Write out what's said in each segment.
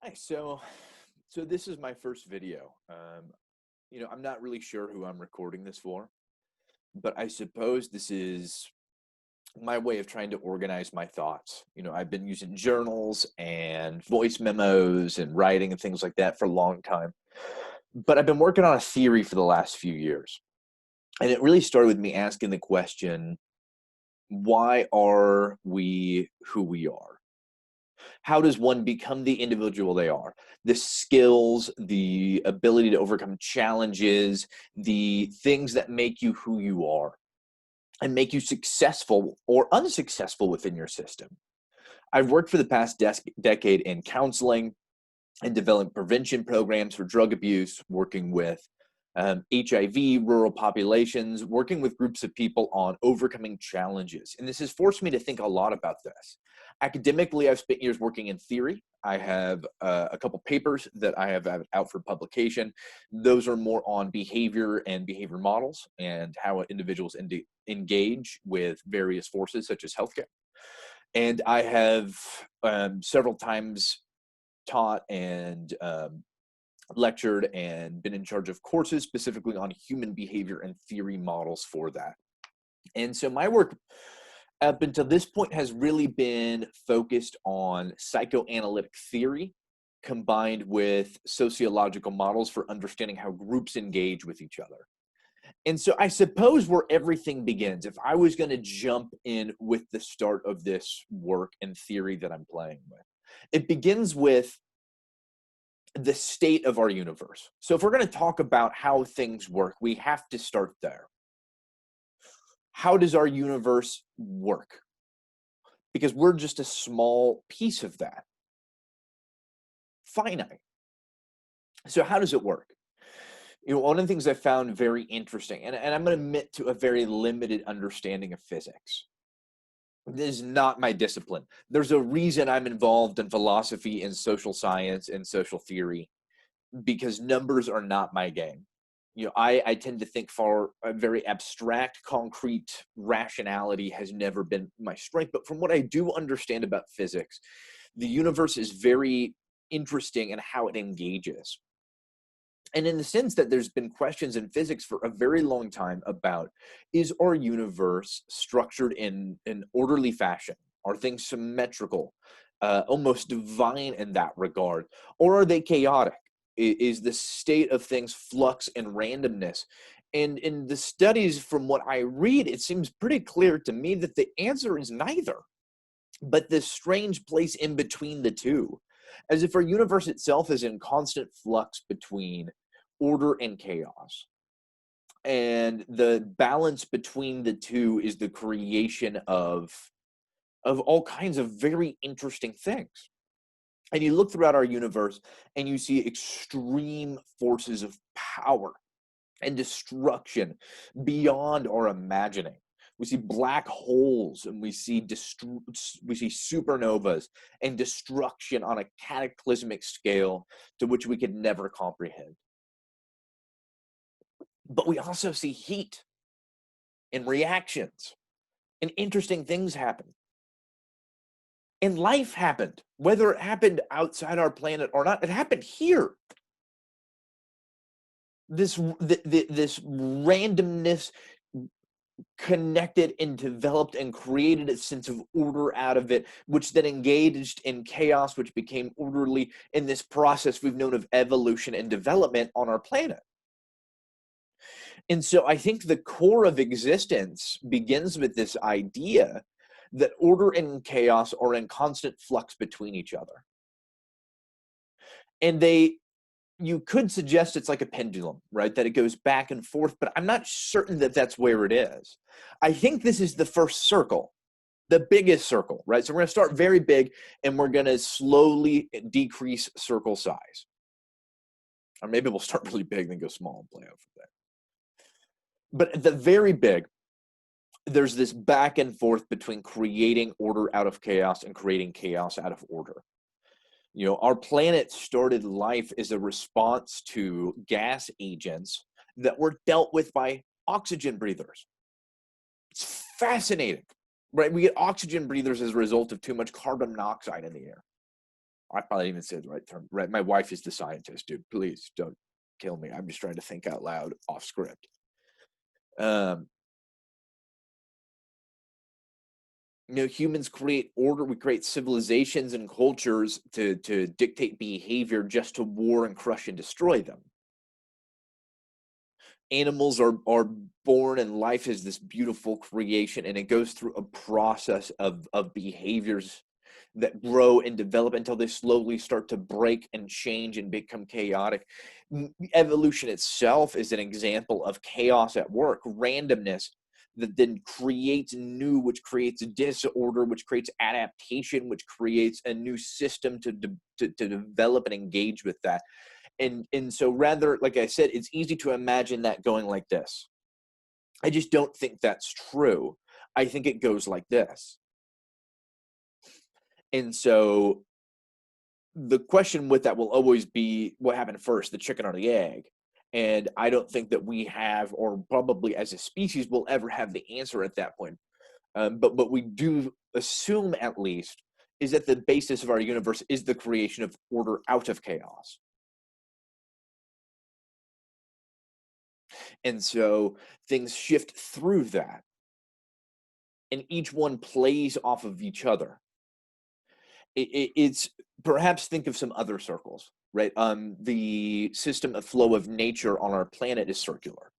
Hi, so this is my first video. I'm not really sure who I'm recording this for, but I suppose this is my way of trying to organize my thoughts. I've been using journals and voice memos and writing and things like that for a long time, but I've been working on a theory for the last few years. And it really started with me asking the question, why are we who we are? How does one become the individual they are? The skills, the ability to overcome challenges, the things that make you who you are and make you successful or unsuccessful within your system. I've worked for the past decade in counseling and developing prevention programs for drug abuse, working with HIV, rural populations, working with groups of people on overcoming challenges. And this has forced me to think a lot about this. Academically, I've spent years working in theory. I have a couple papers that I have out for publication. Those are more on behavior and behavior models and how individuals engage with various forces such as healthcare. And I have several times taught and lectured and been in charge of courses specifically on human behavior and theory models for that. And so my work up until this point has really been focused on psychoanalytic theory combined with sociological models for understanding how groups engage with each other. And so I suppose where everything begins, if I was going to jump in with the start of this work and theory that I'm playing with, it begins with the state of our universe. So if we're going to talk about how things work, we have to start there. How does our universe work? Because we're just a small piece of that, finite. So how does it work? One of the things I found very interesting, and I'm going to admit to a very limited understanding of physics. This is not my discipline. There's a reason I'm involved in philosophy and social science and social theory, because numbers are not my game. I tend to think for a very abstract, concrete rationality has never been my strength. But from what I do understand about physics, the universe is very interesting in how it engages. And in the sense that there's been questions in physics for a very long time about, is our universe structured in an orderly fashion? Are things symmetrical, almost divine in that regard? Or are they chaotic? Is the state of things flux and randomness? And in the studies, from what I read, it seems pretty clear to me that the answer is neither, but this strange place in between the two, as if our universe itself is in constant flux between order and chaos. And the balance between the two is the creation of all kinds of very interesting things. And you look throughout our universe and you see extreme forces of power and destruction beyond our imagining. We see black holes and we see supernovas and destruction on a cataclysmic scale to which we could never comprehend. But we also see heat and reactions and interesting things happen. And life happened, whether it happened outside our planet or not, it happened here. This randomness connected and developed and created a sense of order out of it, which then engaged in chaos, which became orderly in this process we've known of evolution and development on our planet. And so I think the core of existence begins with this idea that order and chaos are in constant flux between each other. And you could suggest it's like a pendulum, right? That it goes back and forth, but I'm not certain that that's where it is. I think this is the first circle, the biggest circle, right? So we're going to start very big and we're going to slowly decrease circle size. Or maybe we'll start really big, then go small and play out from there. But at the very big, there's this back and forth between creating order out of chaos and creating chaos out of order. Our planet started life as a response to gas agents that were dealt with by oxygen breathers. It's fascinating, right? We get oxygen breathers as a result of too much carbon monoxide in the air. I probably even said the right term. Right. My wife is the scientist, dude. Please don't kill me. I'm just trying to think out loud off script. Humans create order. We create civilizations and cultures to dictate behavior just to war and crush and destroy them. Animals are born, and life is this beautiful creation, and it goes through a process of behaviors that grow and develop until they slowly start to break and change and become chaotic. Evolution itself is an example of chaos at work, randomness that then creates new, which creates disorder, which creates adaptation, which creates a new system to develop and engage with that. And so rather, like I said, it's easy to imagine that going like this. I just don't think that's true. I think it goes like this. And so the question with that will always be, what happened first, the chicken or the egg? And I don't think that we have, or probably as a species will ever have the answer at that point. But we do assume, at least, is that the basis of our universe is the creation of order out of chaos. And so things shift through that, and each one plays off of each other. It's perhaps think of some other circles, right? The system of flow of nature on our planet is circular,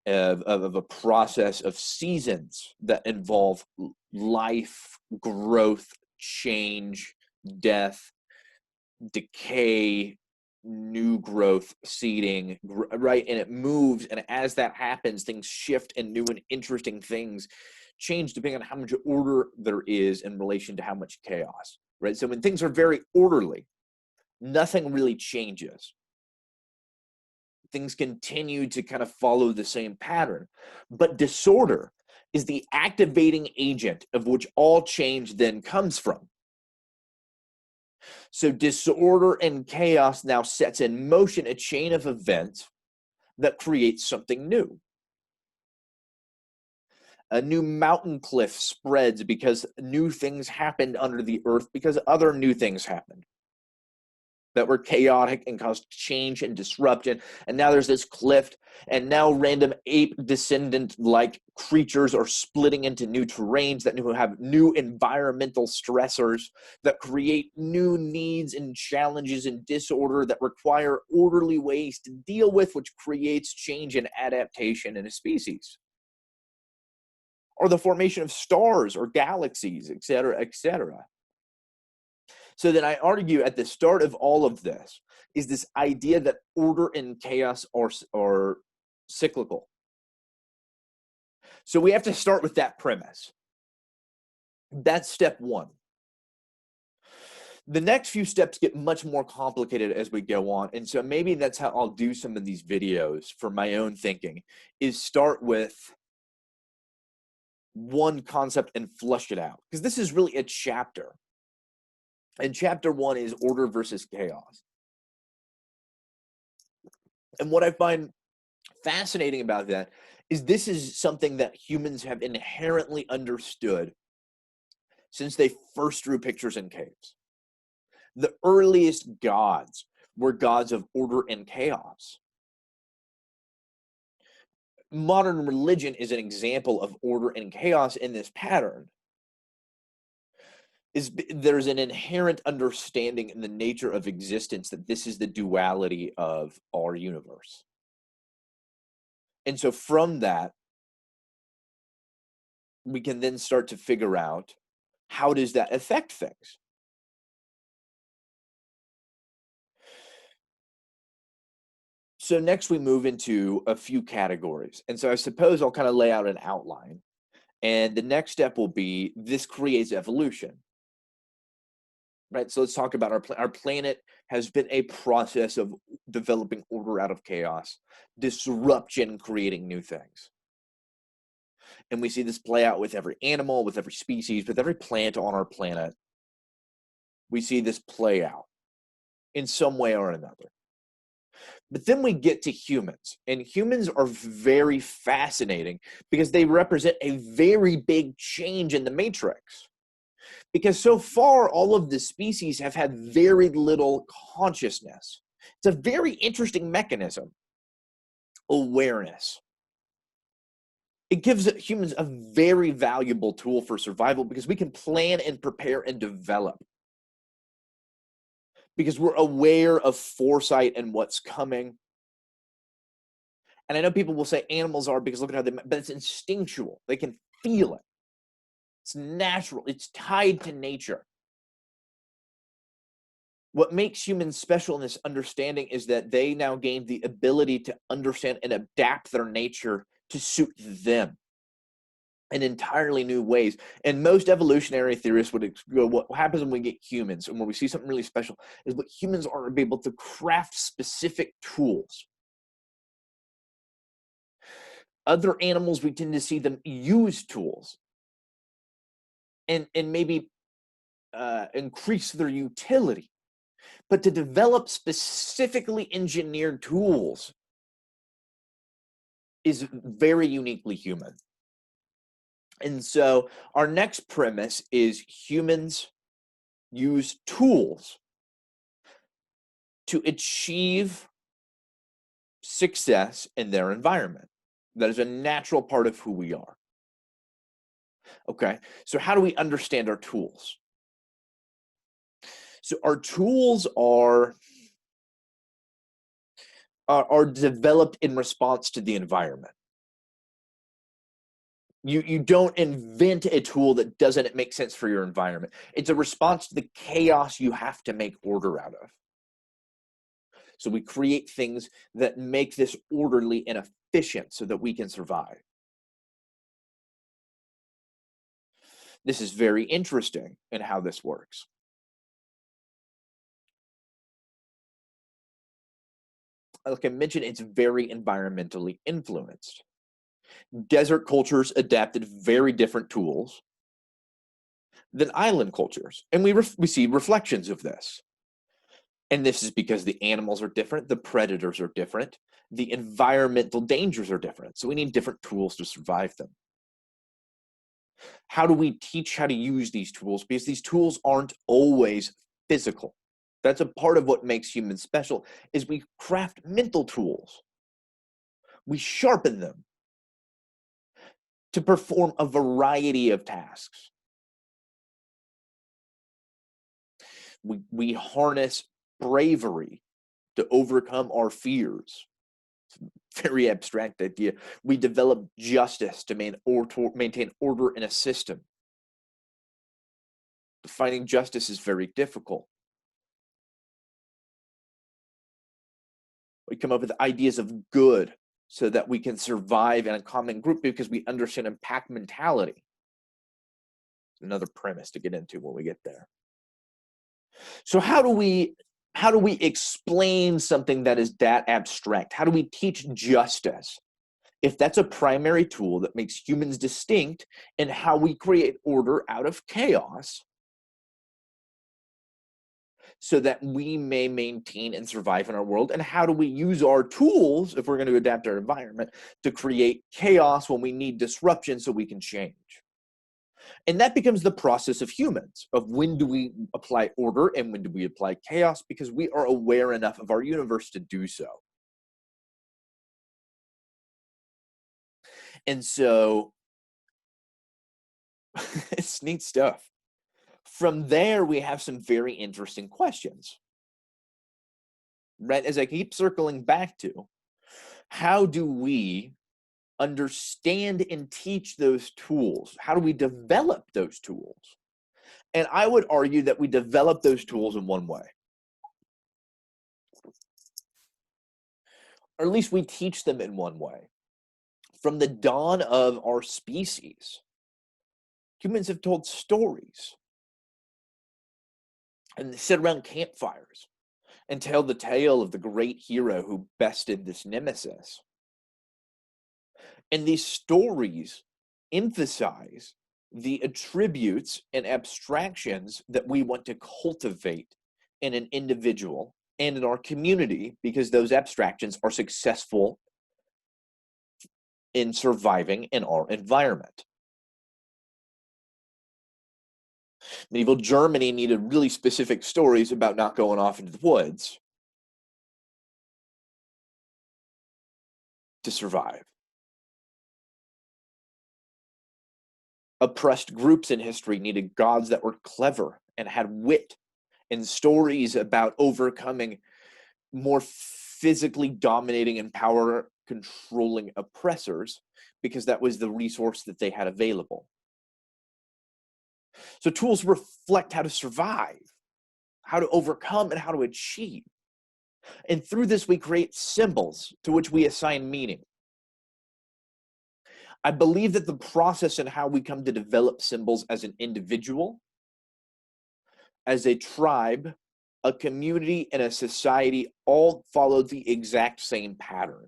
of a process of seasons that involve life, growth, change, death, decay, new growth, seeding, right? And it moves, and as that happens, things shift, and new and interesting things change depending on how much order there is in relation to how much chaos, right? So when things are very orderly, nothing really changes. Things continue to kind of follow the same pattern. But disorder is the activating agent of which all change then comes from. So disorder and chaos now sets in motion a chain of events that creates something new. A new mountain cliff spreads because new things happened under the earth, because other new things happened that were chaotic and caused change and disruption. And now there's this cliff, and now random ape descendant like creatures are splitting into new terrains that have new environmental stressors that create new needs and challenges and disorder that require orderly ways to deal with, which creates change and adaptation in a species. Or the formation of stars or galaxies, et cetera, et cetera. So then I argue at the start of all of this is this idea that order and chaos are cyclical. So we have to start with that premise. That's step one. The next few steps get much more complicated as we go on. And so maybe that's how I'll do some of these videos for my own thinking, is start with one concept and flush it out. Because this is really a chapter. And chapter one is order versus chaos. And what I find fascinating about that is this is something that humans have inherently understood since they first drew pictures in caves. The earliest gods were gods of order and chaos. Modern religion is an example of order and chaos in this pattern. There's an inherent understanding in the nature of existence that this is the duality of our universe. And so from that, we can then start to figure out, how does that affect things? So next we move into a few categories. And so I suppose I'll kind of lay out an outline. And the next step will be, this creates evolution. Right, so let's talk about our planet has been a process of developing order out of chaos, disruption creating new things. And we see this play out with every animal, with every species, with every plant on our planet. We see this play out in some way or another. But then we get to humans, and humans are very fascinating because they represent a very big change in the matrix. Because so far, all of the species have had very little consciousness. It's a very interesting mechanism, awareness. It gives humans a very valuable tool for survival because we can plan and prepare and develop. Because we're aware of foresight and what's coming. And I know people will say animals are because look at how they, but it's instinctual. They can feel it. It's natural. It's tied to nature. What makes humans special in this understanding is that they now gain the ability to understand and adapt their nature to suit them in entirely new ways. And most evolutionary theorists would go, what happens when we get humans and when we see something really special is what humans are able to craft specific tools. Other animals, we tend to see them use tools and maybe increase their utility. But to develop specifically engineered tools is very uniquely human. And so our next premise is humans use tools to achieve success in their environment. That is a natural part of who we are. Okay, so how do we understand our tools? So our tools are developed in response to the environment. You don't invent a tool that doesn't make sense for your environment. It's a response to the chaos you have to make order out of. So we create things that make this orderly and efficient so that we can survive. This is very interesting in how this works. Like I mentioned, it's very environmentally influenced. Desert cultures adapted very different tools than island cultures. And we see reflections of this. And this is because the animals are different, the predators are different, the environmental dangers are different. So we need different tools to survive them. How do we teach how to use these tools? Because these tools aren't always physical. That's a part of what makes humans special, is we craft mental tools. We sharpen them to perform a variety of tasks. We harness bravery to overcome our fears. It's a very abstract idea. We develop justice to maintain order in a system. Finding justice is very difficult. We come up with ideas of good so that we can survive in a common group because we understand a pack mentality. Another premise to get into when we get there. So how do we explain something that is that abstract? How do we teach justice? If that's a primary tool that makes humans distinct in how we create order out of chaos so that we may maintain and survive in our world, and how do we use our tools, if we're going to adapt our environment, to create chaos when we need disruption so we can change? And that becomes the process of humans, of when do we apply order and when do we apply chaos, because we are aware enough of our universe to do so. And so it's neat stuff. From there, we have some very interesting questions. Right? As I keep circling back to, how do we understand and teach those tools? How do we develop those tools? And I would argue that we develop those tools in one way. Or at least we teach them in one way. From the dawn of our species, humans have told stories and they sit around campfires and tell the tale of the great hero who bested this nemesis. And these stories emphasize the attributes and abstractions that we want to cultivate in an individual and in our community, because those abstractions are successful in surviving in our environment. Medieval Germany needed really specific stories about not going off into the woods to survive. Oppressed groups in history needed gods that were clever and had wit, and stories about overcoming more physically dominating and power controlling oppressors, because that was the resource that they had available. So tools reflect how to survive, how to overcome, and how to achieve. And through this, we create symbols to which we assign meaning. I believe that the process and how we come to develop symbols as an individual, as a tribe, a community, and a society all follow the exact same pattern.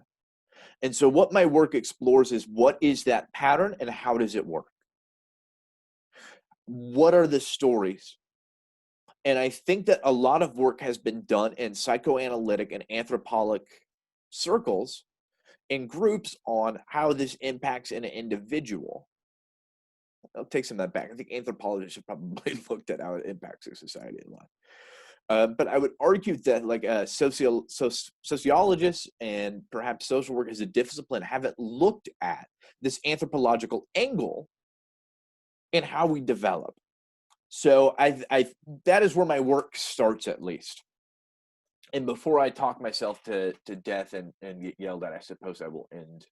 And so what my work explores is, what is that pattern and how does it work? What are the stories? And I think that a lot of work has been done in psychoanalytic and anthropologic circles in groups on how this impacts an individual. I'll take some of that back. I think anthropologists have probably looked at how it impacts a society a lot. But I would argue that like sociologists and perhaps social work as a discipline haven't looked at this anthropological angle in how we develop. So I that is where my work starts, at least. And before I talk myself to death and get yelled at, I suppose I will end